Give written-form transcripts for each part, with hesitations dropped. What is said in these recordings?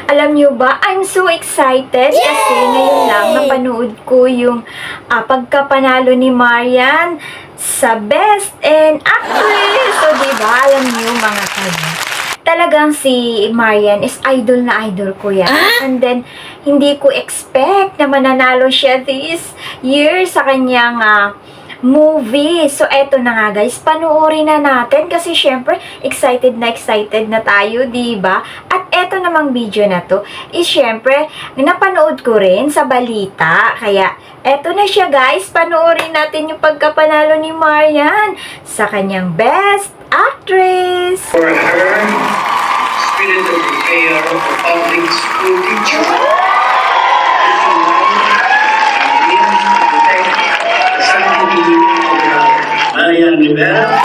Alam nyo ba, I'm so excited kasi ngayon lang napanood ko yung pagkapanalo ni Marian sa Best and Actress. So, diba, alam nyo mga kanya, talagang si Marian is idol na idol ko yan. And then, hindi ko expect na mananalo siya this year sa kanyang movie. So, eto na nga guys, panoorin na natin kasi syempre, excited na tayo, diba? At eto namang video na to, is syempre, napanood ko rin sa balita. Kaya, eto na siya guys, panoorin natin yung pagkapanalo ni Marian sa kanyang Best Actress. For her, Spirit of the Care of a Public School Teacher. Marian Rivera.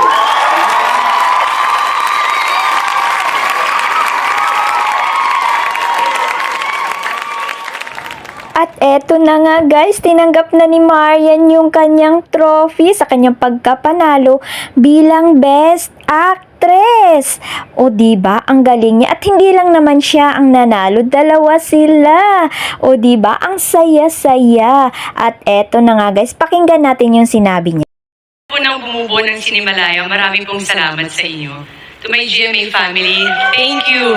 At eto na nga guys, tinanggap na ni Marian yung kanyang trophy sa kanyang pagkapanalo bilang Best Actress. O diba, ang galing niya. At hindi lang naman siya ang nanalo, dalawa sila. O diba, ang saya-saya. At eto na nga guys, pakinggan natin yung sinabi niya. Unang bumubuo ng Sinimalaya, maraming pong salamat sa inyo. To my GMA family, thank you.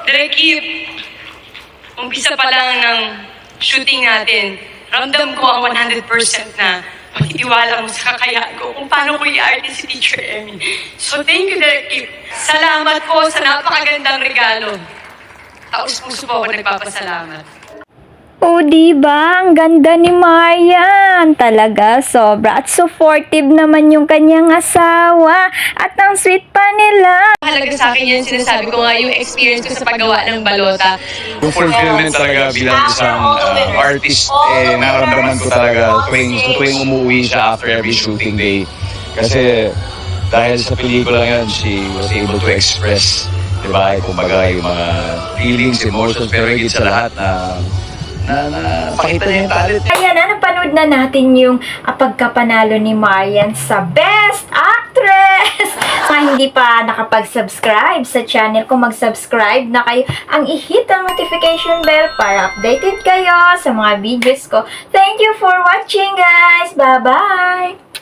Direkip, umpisa pa lang ng shooting natin, ramdam ko ang 100% na pagtitiwala mo sa kakayaan ko kung paano ko i-arte si Teacher Emmy. So thank you, Direkip. Salamat po sa napakagandang regalo. Taos puso po ako nagpapasalamat. O diba, ang ganda ni Marian. Talaga, sobra. At supportive naman yung kanyang asawa. At ang sweet pa nila. Mahalaga sa akin yan, sinasabi ko nga yung experience ko sa paggawa ng balota. Yung fulfillment talaga bilang isang artist, nararamdaman ko talaga tuwing umuwi siya after every shooting day. Kasi dahil sa pelikula yan, she was able to express, diba, kumbaga yung mga feelings, emotions, pero higit sa lahat na pakita niya yung talent. Ayan na, napanood na natin yung pagkapanalo ni Marian sa Best Actress. Sa hindi pa nakapag-subscribe sa channel ko, mag-subscribe na kayo. Ang i-hit ang notification bell para updated kayo sa mga videos ko. Thank you for watching guys. Bye-bye!